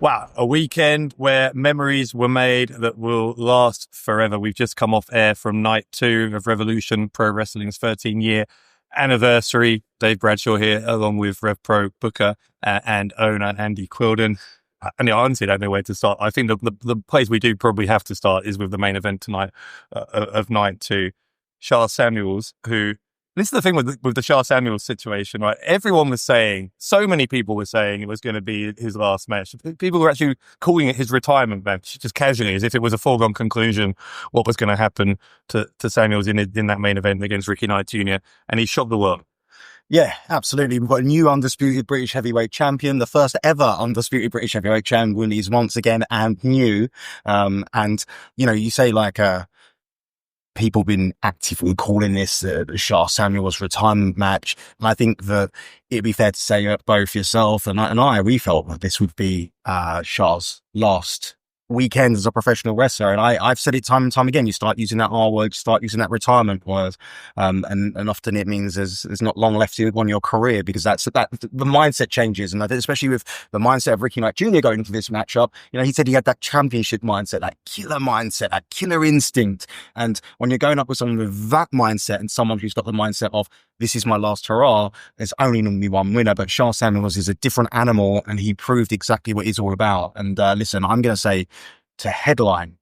Wow, a weekend where memories were made that will last forever. We've just come off air from night 2 of Revolution Pro Wrestling's 13-year anniversary. Dave Bradshaw here, along with Rev Pro Booker and owner Andy Quildan. And I honestly don't know where to start. I think the place we do probably have to start is with the main event tonight of night 2. Sha Samuels, who... This is the thing with the Sha Samuels situation, right? Everyone was saying, so many people were saying it was going to be his last match. People were actually calling it his retirement match, just casually, as if it was a foregone conclusion what was going to happen to Samuels in that main event against Ricky Knight Jr. And he shocked the world. Yeah, absolutely. We've got a new Undisputed British Heavyweight Champion. The first ever Undisputed British Heavyweight Champion is once again and new. And, you know, you say like... people been actively calling this the Sha Samuels retirement match. And I think that it'd be fair to say that both yourself and I, we felt that this would be Sha's last weekend as a professional wrestler. And I've said it time and time again, you start using that R word, start using that retirement word. And often it means there's not long left on your career, because that the mindset changes. And I think especially with the mindset of Ricky Knight Jr. going into this matchup, you know, he said he had that championship mindset, that killer instinct. And when you're going up with someone with that mindset and someone who's got the mindset of, this is my last hurrah, there's only normally one winner. But Sha Samuels is a different animal, and he proved exactly what he's all about. And listen, I'm going to say, to headline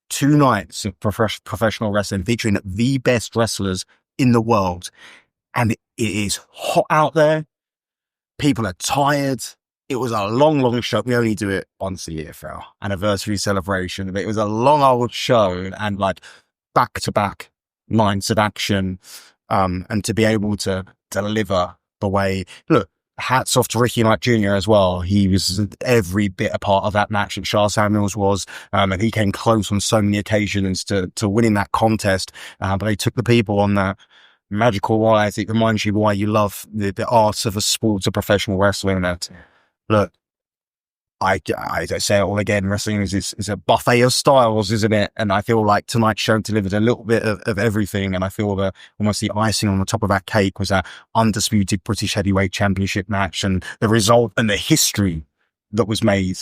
2 nights of professional wrestling featuring the best wrestlers in the world, and it is hot out there. People are tired. It was a long show. We only do it once a year for our anniversary celebration, but it was a long old show, and like back-to-back nights of action. And to be able to deliver the way, look, hats off to Ricky Knight Jr. as well. He was every bit a part of that match that Sha Samuels was. And he came close on so many occasions to winning that contest. But they took the people on that magical ride. It reminds you why you love the art of a sport of professional wrestling. That, look, I say it all again, wrestling is a buffet of styles, isn't it? And I feel like tonight's show delivered a little bit of everything. And I feel that almost the icing on the top of that cake was that Undisputed British Heavyweight Championship match, and the result and the history that was made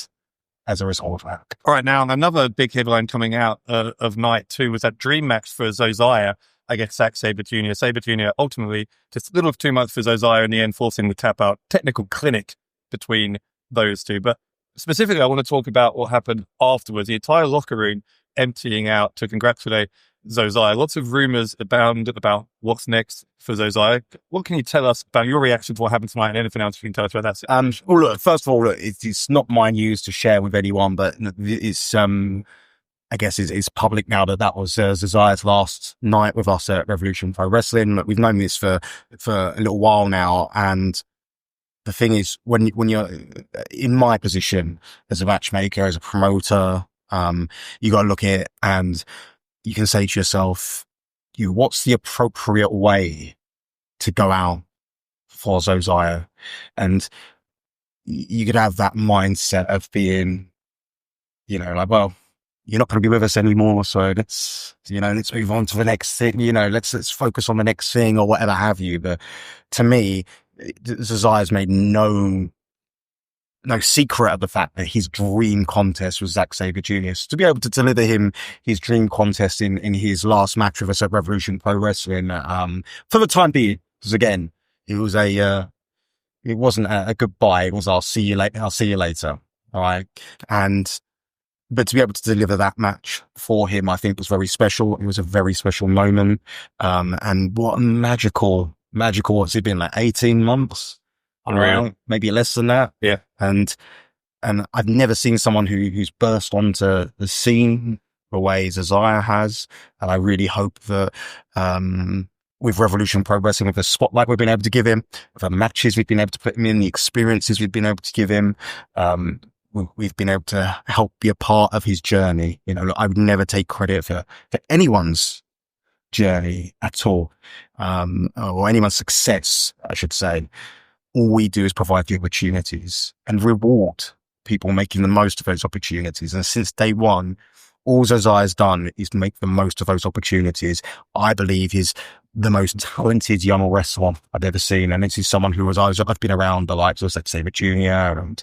as a result of that. All right, now another big headline coming out of night 2 was that dream match for Zosiah against Sabre Jr. Sabre Jr. ultimately just a little too much for Zosiah in the end, forcing the tap out. Technical clinic between those two. But specifically, I want to talk about what happened afterwards. The entire locker room emptying out to congratulate Zosiah. Lots of rumors abound about what's next for Zosiah. What can you tell us about your reaction to what happened tonight, and anything else you can tell us about that? Well, look, first of all, look, it's not my news to share with anyone, but it's I guess it's public now that was Zosiah's last night with us at Revolution Pro Wrestling. Look, we've known this for a little while now, and the thing is, when you're in my position as a matchmaker, as a promoter, you got to look at it and you can say to yourself, what's the appropriate way to go out for Zosiah? And you could have that mindset of being, like, well, you're not going to be with us anymore, so let's move on to the next thing. Let's focus on the next thing, or whatever have you. But to me, Zosiah's made no secret of the fact that his dream contest was Sabre Jr. So to be able to deliver him his dream contest in his last match with us at Revolution Pro Wrestling, for the time being, because again, it wasn't a goodbye. It was I'll see you later. All right. But to be able to deliver that match for him, I think was very special. It was a very special moment. And what a magical, what's it been, like 18 months? Unreal. Maybe less than that. Yeah. And I've never seen someone who's burst onto the scene the way Zosiah has. And I really hope that, with Revolution Pro Wrestling, with the spotlight we've been able to give him, with the matches we've been able to put him in, the experiences we've been able to give him, we've been able to help be a part of his journey. I would never take credit for anyone's journey at all, or anyone's success, I should say. All we do is provide the opportunities and reward people making the most of those opportunities. And since day one, all Zosiah's done is make the most of those opportunities. I believe he's the most talented young wrestler I've ever seen. And this is someone who I've been around the likes of, let's say, Jr. and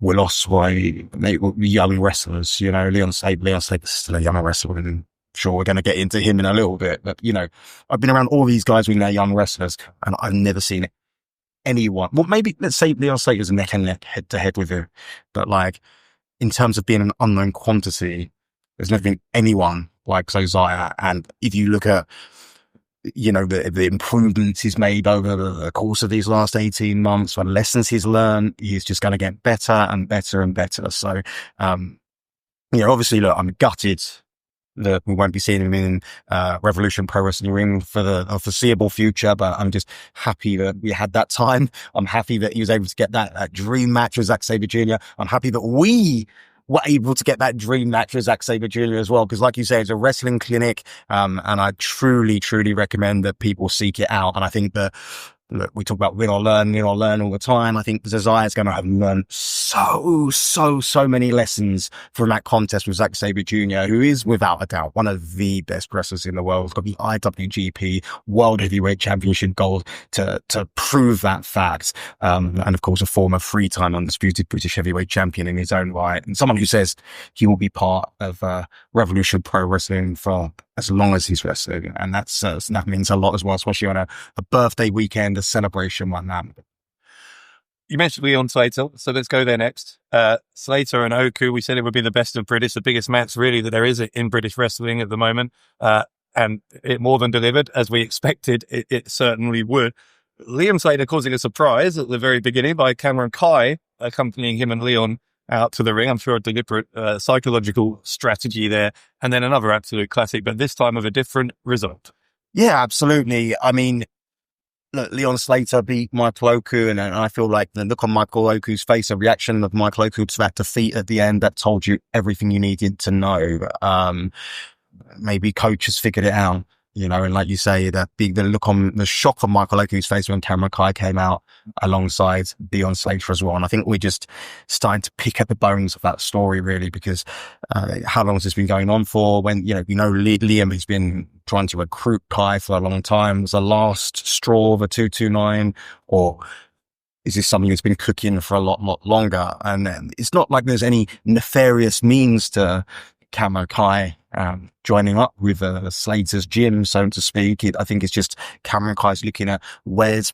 were lost by they were young wrestlers. You know, Leon Slater's still a young wrestler, and sure we're going to get into him in a little bit. But you know, I've been around all these guys when they're young wrestlers, and I've never seen anyone. Well, maybe let's say Leon Slater's neck and neck, head to head with him, but like in terms of being an unknown quantity, there's never been anyone like Josiah. And if you look at you know, the improvements he's made over the course of these last 18 months, what lessons he's learned, he's just going to get better and better and better. So, you know, obviously, look, I'm gutted that we won't be seeing him in Revolution Pro Wrestling Ring for the foreseeable future, but I'm just happy that we had that time. I'm happy that he was able to get that dream match with Zack Sabre Jr. I'm happy that we were able to get that dream match with Zack Sabre Jr. as well, because like you say, it's a wrestling clinic, and I truly, truly recommend that people seek it out. And I think that, look, we talk about win or learn all the time. I think Josiah's going to have learned so many lessons from that contest with Zack Sabre Jr., who is without a doubt one of the best wrestlers in the world. He's got the IWGP World Heavyweight Championship gold to prove that fact. And of course, a former 3-time undisputed British Heavyweight Champion in his own right. And someone who says he will be part of Revolution Pro Wrestling for as long as he's wrestling. And that means a lot as well, especially on a birthday weekend, a celebration like that. You mentioned Leon Slater, so let's go there next. Slater and Oku, we said it would be the best of British, the biggest match really that there is in British wrestling at the moment. And it more than delivered, as we expected it certainly would. Liam Slater causing a surprise at the very beginning by Cameron Kai accompanying him and Leon out to the ring. I'm sure a deliberate psychological strategy there. And then another absolute classic, but this time of a different result. Yeah, absolutely. I mean, look, Leon Slater beat Michael Oku, and I feel like the look on Michael Oku's face, the reaction of Michael Oku to that defeat at the end, that told you everything you needed to know. Maybe coach has figured it out, you know, and like you say, the shock on Michael Oku's face when Cameron Kai came out alongside Leon Slater as well. And I think we're just starting to pick at the bones of that story, really, because how long has this been going on for? When, you know, Liam has been trying to recruit Kai for a long time. Was the last straw of a 229, or is this something that's been cooking for a lot longer? And it's not like there's any nefarious means to Cameron Kai joining up with Slater's gym, so to speak. I think it's just Cameron Kai's looking at what's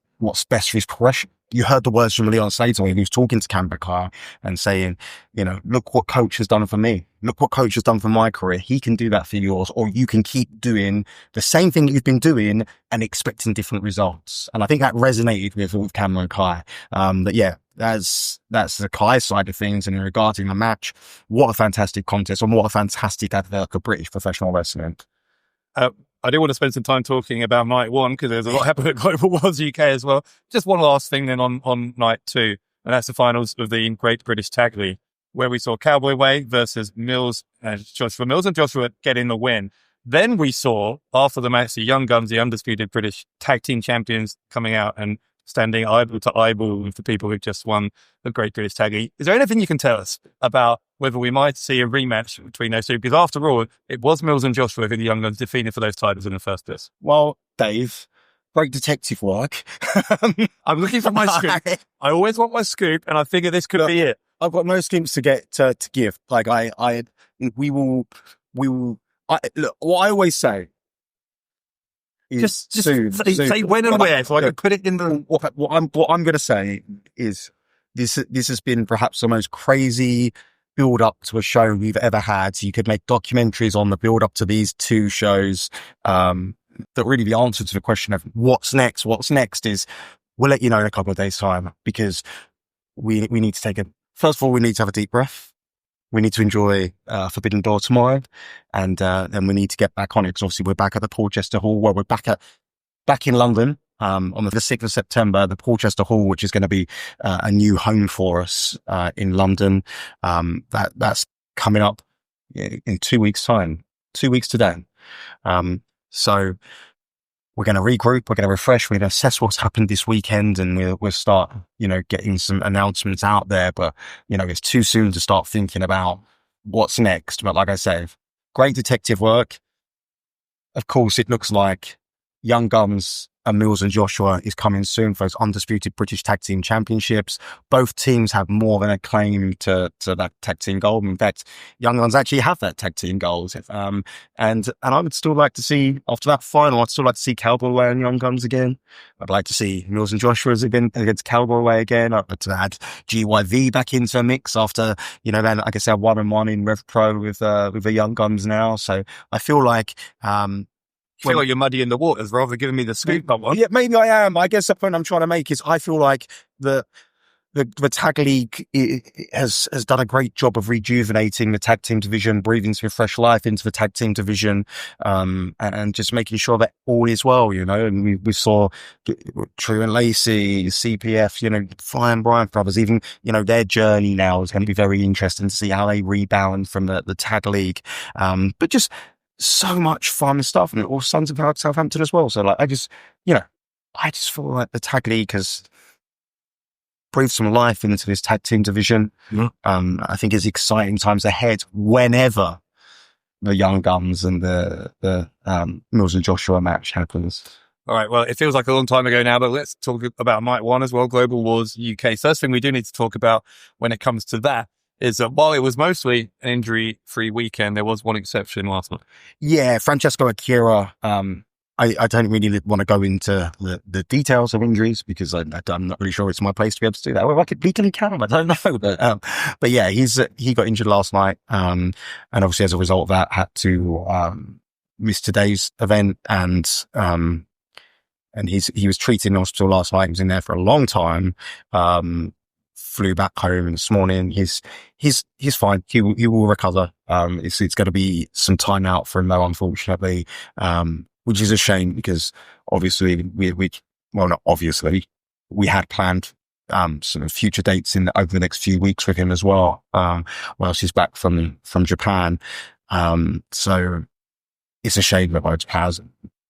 best for his progression. You heard the words from Leon Slater when he was talking to Cameron Kai and saying, you know, look what coach has done for me. Look what coach has done for my career. He can do that for yours, or you can keep doing the same thing that you've been doing and expecting different results. And I think that resonated with Cameron Kai. But yeah, that's the Kai side of things. And regarding the match, what a fantastic contest, and what a fantastic advert for British professional wrestling. I do want to spend some time talking about night one, because there's a lot happening at Global Wars UK as well. Just one last thing then on night two, and that's the finals of the Great British Tag League, where we saw Cowboy Way versus Joshua Mills and Joshua getting the win. Then we saw, after the match, the Young Guns, the undisputed British Tag Team Champions, coming out and standing eyeball to eyeball with the people who've just won the Great British Tag League. Is there anything you can tell us about whether we might see a rematch between those two? Because after all, it was Mills and Joshua who the Young Guns defeated for those titles in the first place. Well, Dave, great detective work. I'm looking for my scoop. I always want my scoop, and I figure this could be it. I've got no scoops to get to give. Like we will. Look, what I always say. Just say when and where, so I can put it in the. What I'm going to say is this has been perhaps the most crazy build up to a show we've ever had. So you could make documentaries on the build up to these two shows. That really the answer to the question of what's next is we'll let you know in a couple of days' time, because we need to first of all, we need to have a deep breath. We need to enjoy Forbidden Door tomorrow, and then we need to get back on it, because obviously we're back at the Portchester Hall. Well, we're back in London on the 6th of September, the Portchester Hall, which is going to be a new home for us in London. That's coming up in 2 weeks' time, 2 weeks today. So we're going to regroup, we're going to refresh, we're going to assess what's happened this weekend, and we'll start, you know, getting some announcements out there. But, you know, it's too soon to start thinking about what's next. But like I said, great detective work. Of course, it looks like Young Guns Mills and Joshua is coming soon for those undisputed British Tag Team Championships. Both teams have more than a claim to that tag team gold. In fact, Young Guns actually have that tag team gold. And I would still like to see, after that final, I'd still like to see Cowboy Way and Young Guns again. I'd like to see Mills and Joshua against Cowboy Way again. I'd like to add GYV back into the mix after, then I guess they're 1-1 in Rev Pro with the Young Guns now. So I feel like, I feel like you're muddying the waters rather than giving me the scoop. Yeah, maybe I am. I guess the point I'm trying to make is I feel like the tag league has done a great job of rejuvenating the tag team division, breathing some fresh life into the tag team division, and just making sure that all is well, and we saw True and Lacey, CPF, Fly and Bryant brothers, even, their journey now is going to be very interesting to see how they rebound from the tag league. But just so much fun stuff, and all Sons of Southampton as well. So like, I just feel like the tag league has breathed some life into this tag team division. I think it's exciting times ahead whenever the Young Guns and the Mills and Joshua match happens. All right. Well, it feels like a long time ago now, but let's talk about Night 1 as well, Global Wars UK. First thing we do need to talk about when it comes to that is that while it was mostly an injury-free weekend, there was one exception last night. Yeah, Francesco Akira. I don't really want to go into the details of injuries because I'm not really sure it's my place to be able to do that. Well, I could legally count him. I don't know, but yeah, he got injured last night, and obviously as a result of that, had to miss today's event, and he was treated in hospital last night. He was in there for a long time. Flew back home this morning. He's fine. He will recover. It's going to be some time out for him though, unfortunately, which is a shame because obviously we had planned some future dates over the next few weeks with him as well. Whilst he's back from Japan. So it's a shame that Rhodes has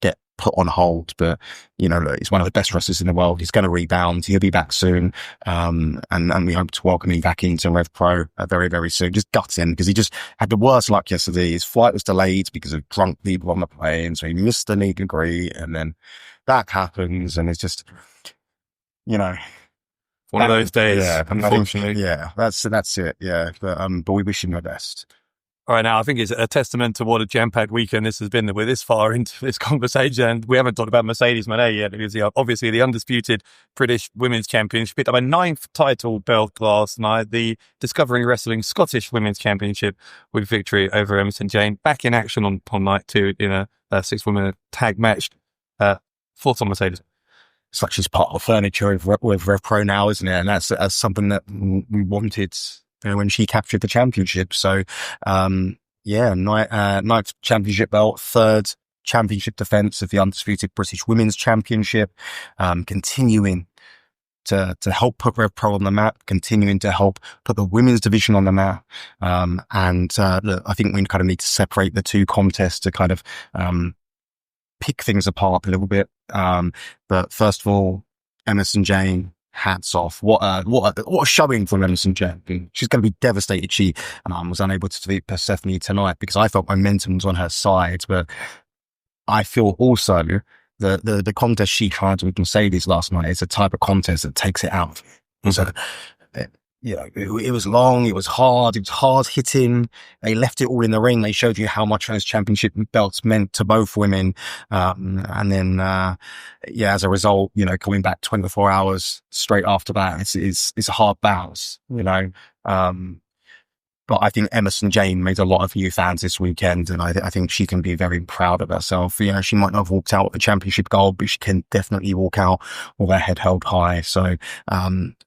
get put on hold, but he's one of the best wrestlers in the world. He's going to rebound. He'll be back soon. And we hope to welcome him back into Rev Pro very, very soon. Just gutting because he just had the worst luck yesterday. His flight was delayed because of drunk people on the plane. So he missed the meet and greet, and then that happens. And it's just, one of those days. Yeah, unfortunately. Yeah, that's it. Yeah. But we wish him the best. All right, now I think it's a testament to what a jam-packed weekend this has been that we're this far into this conversation, and we haven't talked about Mercedes Mone yet. It is obviously the undisputed British Women's Champion. She picked up a 9th title belt last night, the Discovery Wrestling Scottish Women's Championship with victory over Emerson Jane. Back in action on night 2 in a 6-woman tag match. Thoughts on Mercedes? It's like she's part of the furniture with Rev Pro now, isn't it? And that's something that we wanted when she captured the championship. So, ninth championship belt, 3rd championship defense of the undisputed British Women's Championship, continuing to help put Rev Pro on the map, continuing to help put the women's division on the map. Look, I think we kind of need to separate the two contests to kind of pick things apart a little bit. But first of all, Emerson Jane, hats off. What a showing from Emerson Jane. She's going to be devastated she was unable to defeat Persephone tonight because I felt momentum was on her side. But I feel also the contest she tried with Mercedes last night is a type of contest that takes it out. So, it was long, it was hard hitting. They left it all in the ring. They showed you how much those championship belts meant to both women. And then, as a result, coming back 24 hours straight after that, it's a hard bounce, But I think Emerson Jane made a lot of new fans this weekend, and I think she can be very proud of herself. She might not have walked out with the championship gold, but she can definitely walk out with her head held high. So,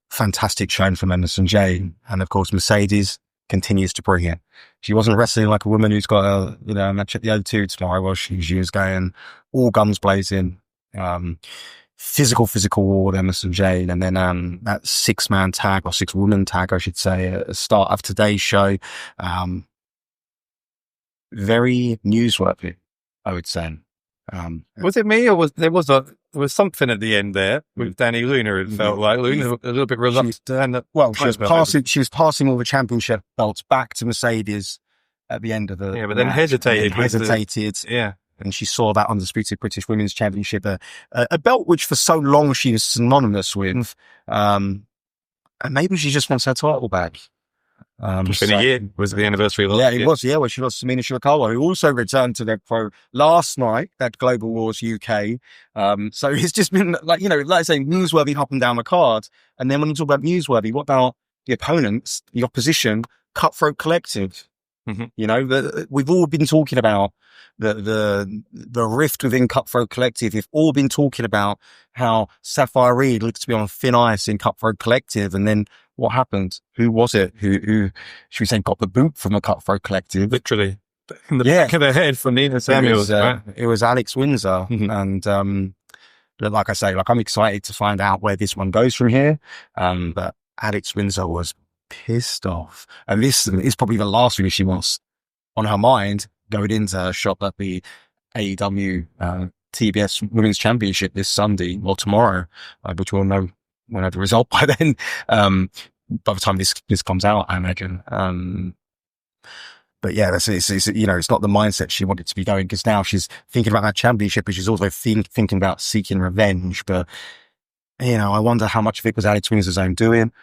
fantastic showing from Emerson Jane. And of course, Mercedes continues to bring it. She wasn't wrestling like a woman who's got a match at the O2 tomorrow. Well, she was going all guns blazing. Physical war with Emerson Jane, and then that 6-man tag or 6-woman tag, I should say, at the start of today's show. Very newsworthy, I would say. Was it me, or there was something at the end there with Danny Luna? It felt like Luna a little bit reluctant. She was passing all the championship belts back to Mercedes at the end of the but then hesitated. Hesitated. Yeah. and she saw that Undisputed British Women's Championship, a belt which for so long she was synonymous with. And maybe she just wants her title back. It's been a year. Was the anniversary of last year? Was, yeah, where she lost to Mina Shirakawa, who also returned to Rev Pro last night at Global Wars UK. So it's just been like I say, newsworthy up and down the card. And then when you talk about newsworthy, what about the opponents, the opposition, Cutthroat Collective? We've all been talking about the rift within Cutthroat Collective. We've all been talking about how Sapphire Reed looks to be on thin ice in Cutthroat Collective, and then what happened? Who was it? Who should we say got the boot from a Cutthroat Collective? Literally in the back of the head from Sha Samuels. It was Alex Windsor, and like I say, I'm excited to find out where this one goes from here. But Alex Windsor was pissed off, and this is probably the last thing she wants on her mind going into her shop at the AEW TBS Women's Championship this Sunday, or tomorrow, which we'll know when I have the result by then. By the time this comes out, I imagine. But yeah, it's not the mindset she wanted to be going, because now she's thinking about that championship, but she's also thinking about seeking revenge. But I wonder how much of it was Alex Windsor's own doing.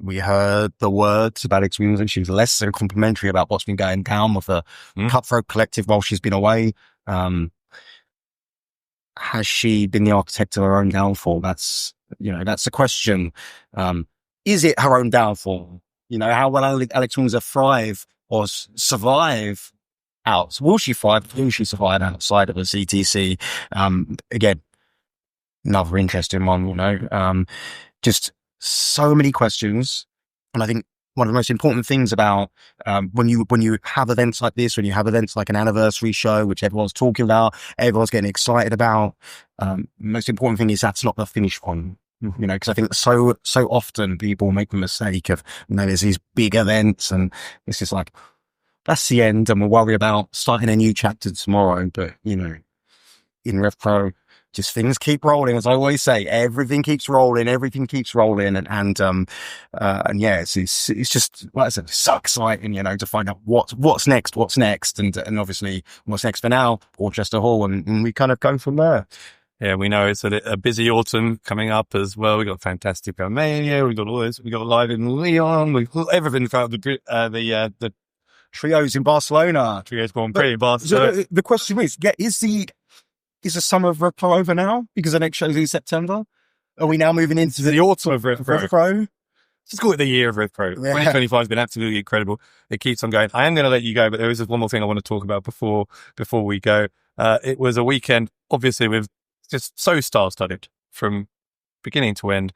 We heard the words about Alex Windsor. She was less than complimentary about what's been going down with the Cutthroat Collective while she's been away. Has she been the architect of her own downfall? That's the question. Is it her own downfall? How will Alex Windsor thrive or survive out? Will she thrive? Will she survive outside of the CTC? Again, another interesting one, just so many questions. And I think one of the most important things about when you have events like this, when you have events like an anniversary show, which everyone's talking about, everyone's getting excited about, most important thing is that's not the finish one. Because I think so often people make the mistake of, there's these big events and it's just like, that's the end, and we'll worry about starting a new chapter tomorrow. But, in Rev Pro, just things keep rolling. As I always say, everything keeps rolling. And yeah, it's just, like I said, it's so exciting, to find out what's next. And obviously what's next for now, Orchester Hall. And we kind of go from there. Yeah, we know it's a busy autumn coming up as well. We got Fantastic Mania. We got all this. We got Live in Leon. We got everything throughout the trios in Barcelona. Trios going pretty Barcelona. So the question is, is the summer of Rev Pro over now? Because the next show's in September. Are we now moving into the autumn of Rev Pro? Just call it the year of Rev Pro. 2025 has been absolutely incredible. It keeps on going. I am going to let you go, but there is one more thing I want to talk about before we go. It was a weekend, obviously, with just so star-studded from beginning to end.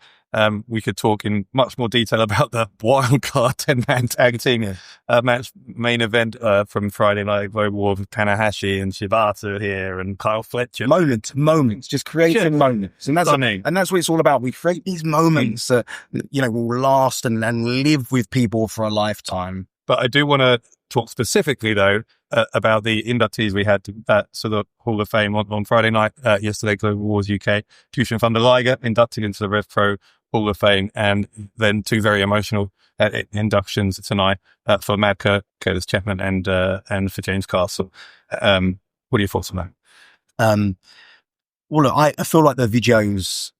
We could talk in much more detail about the wild card 10-man tag team match main event from Friday Night Global War with Tanahashi and Shibata here and Kyle Fletcher. Moments, just creating moments. And that's what it's all about. We create these moments that, will last and live with people for a lifetime. But I do want to talk specifically, though, about the inductees we had at the Hall of Fame on Friday night, yesterday, Global Wars UK. Jushin Thunder Liger inducted into the Rev Pro Hall of Fame, and then two very emotional inductions tonight for Mad Curtis Chapman and for James Castle. What are your thoughts on that? Well, look, I feel like the videos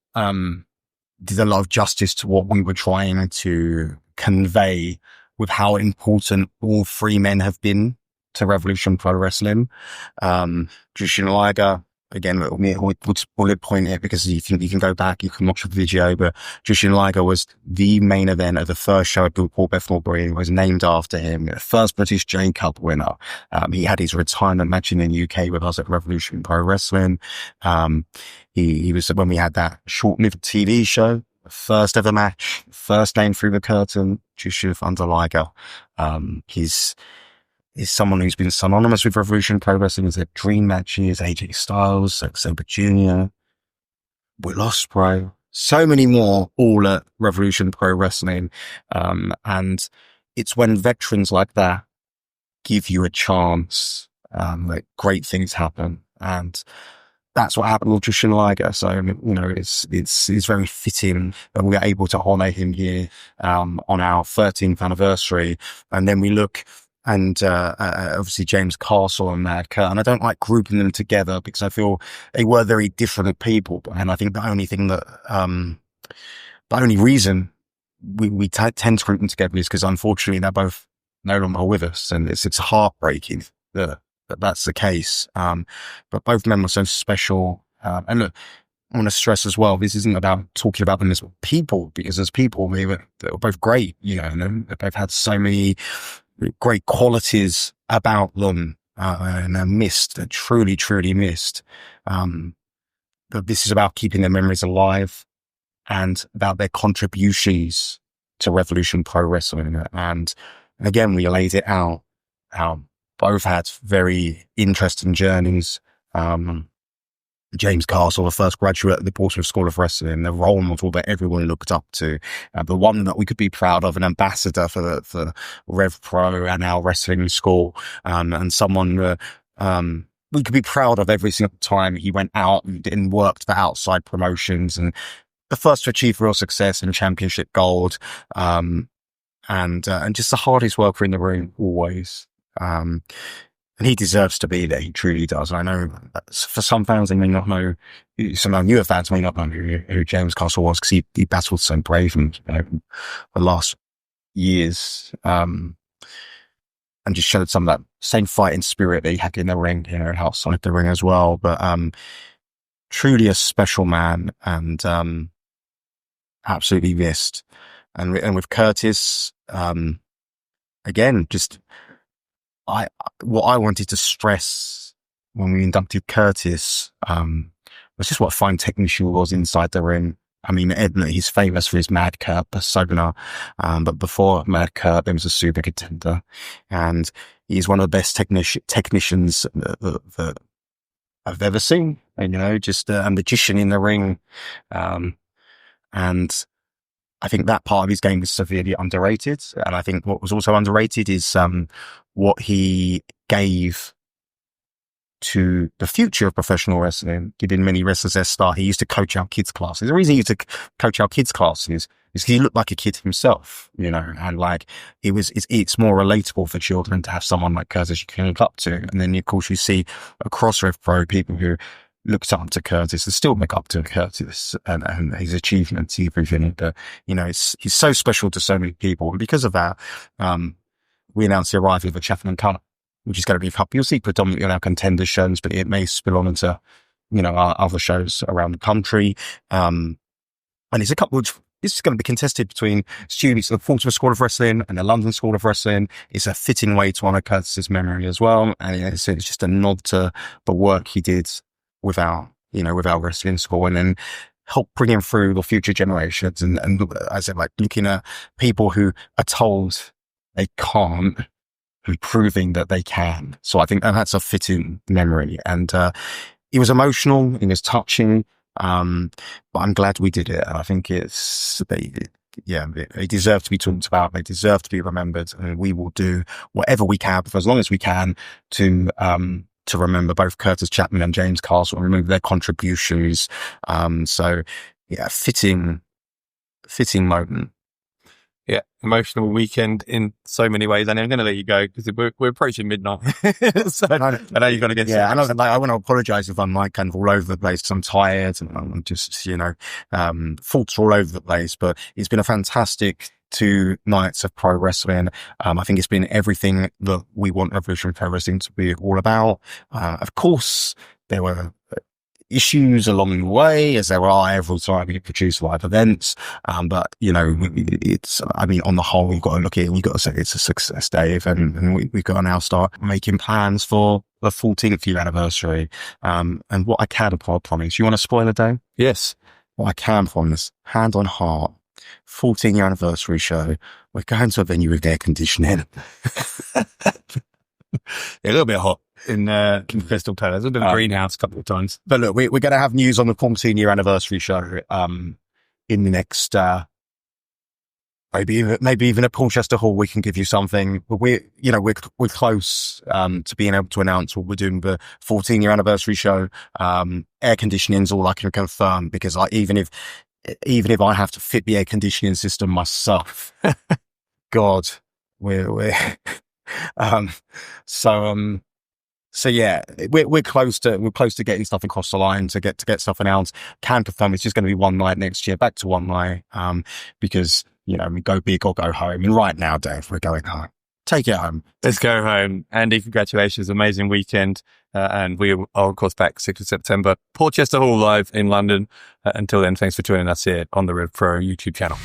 did a lot of justice to what we were trying to convey with how important all three men have been to Revolution Pro Wrestling. Jushin Liger, again, we'll bullet point it because you can go back, you can watch the video, but Jushin Liger was the main event of the first show at Paul Bethnal Green, was named after him, the first British J Cup winner. He had his retirement match in the UK with us at Revolution Pro Wrestling. He was, when we had that short-lived TV show, first ever match, first name through the curtain, Jushin Thunder Liger. He's someone who's been synonymous with Revolution Pro Wrestling. He's had dream matches, AJ Styles, Zack Sabre Jr., Will Ospreay, so many more, all at Revolution Pro Wrestling. And it's when veterans like that give you a chance, that great things happen. And that's what happened with Jushin Liger. So, it's very fitting that we are able to honor him here, on our 13th anniversary. And then we look obviously James Castle and Mad Kurt. And I don't like grouping them together because I feel they were very different people. And I think the only thing that, the only reason we tend to group them together is because unfortunately they're both no longer with us, and it's heartbreaking that that's the case. But both men were so special. And look, I want to stress as well, this isn't about talking about them as people, because as people, they were both great, and they've had so many great qualities about them, and they're missed, they're truly, truly missed. But this is about keeping their memories alive and about their contributions to Revolution Pro Wrestling. And again, we laid it out how both had very interesting journeys. James Castle, the first graduate at the Portsmouth School of Wrestling, the role model that everyone looked up to, the one that we could be proud of, an ambassador for Rev Pro and our wrestling school, and someone we could be proud of every single time he went out and worked for outside promotions, and the first to achieve real success in championship gold, and just the hardest worker in the room always. And he deserves to be there. He truly does. And I know for some fans, they may not know, some of our newer fans may not know who James Castle was, because he battled so brave and the last years, and just showed some of that same fighting spirit that he had in the ring, and outside the ring as well. But truly a special man, and absolutely missed. And with Curtis, again, just what I wanted to stress when we inducted Curtis was just what a fine technician he was inside the ring. I mean, he's famous for his Mad Kurt persona, but before Mad Kurt, he was a super contender, and he's one of the best technicians that I've ever seen. And, just a magician in the ring, and I think that part of his game is severely underrated. And I think what was also underrated is what he gave to the future of professional wrestling, giving many wrestlers their start. He used to coach our kids' classes. The reason he used to coach our kids' classes is because he looked like a kid himself, and like it's more relatable for children to have someone like Curtis you can look up to. And then, of course, you see across Rev Pro people who looked up to Curtis and still look up to Curtis and his achievements, everything. But, he's so special to so many people. And because of that, we announced the arrival of a Chatham and Colour, which is going to be up. You'll see predominantly on our contender shows, but it may spill on into, our other shows around the country. And it's this is going to be contested between students of the Portsmouth School of Wrestling and the London School of Wrestling. It's a fitting way to honour Curtis's memory as well. And it's just a nod to the work he did with our wrestling school, and then help bring him through the future generations. And as I said, like looking at people who are told they can't, and proving that they can. So I think that's a fitting memory. And it was emotional, it was touching, but I'm glad we did it. And I think they deserve to be talked about. They deserve to be remembered, and we will do whatever we can, for as long as we can, to remember both Curtis Chapman and James Castle and remember their contributions. Fitting moment. Yeah, emotional weekend in so many ways. And I'm going to let you go because we're approaching midnight. So I know you've got to get. Yeah, and I want to apologise if I'm like kind of all over the place because I'm tired and I'm just thoughts all over the place. But it's been a fantastic 2 nights of pro wrestling. I think it's been everything that we want Revolution Pro Wrestling to be all about. Of course, there were issues along the way, as there are every time we produce live events. But on the whole, we've got to look at it. We've got to say it's a success, Dave, and we've got to now start making plans for the 14th year anniversary. And what I can promise, you want to spoil the day? Yes. What I can promise, hand on heart, 14th year anniversary show. We're going to a venue with air conditioning. A little bit hot in Crystal Palace. I've been in a greenhouse a couple of times. But look, we're going to have news on the 14 year anniversary show in the next maybe even at Porchester Hall. We can give you something. But we're close to being able to announce what we're doing the 14 year anniversary show. Air conditioning is all I can confirm, because even if I have to fit the air conditioning system myself, God, we're Um, so, so yeah, we're close to getting stuff across the line to get stuff announced. Can confirm it's just going to be one night next year, back to one night. Because we go big or go home. And right now, Dave, we're going home. Take it home. Let's go home. Andy, congratulations. Amazing weekend. And we are, of course, back 6th of September. Portchester Hall live in London. Until then, thanks for joining us here on the Rev Pro YouTube channel.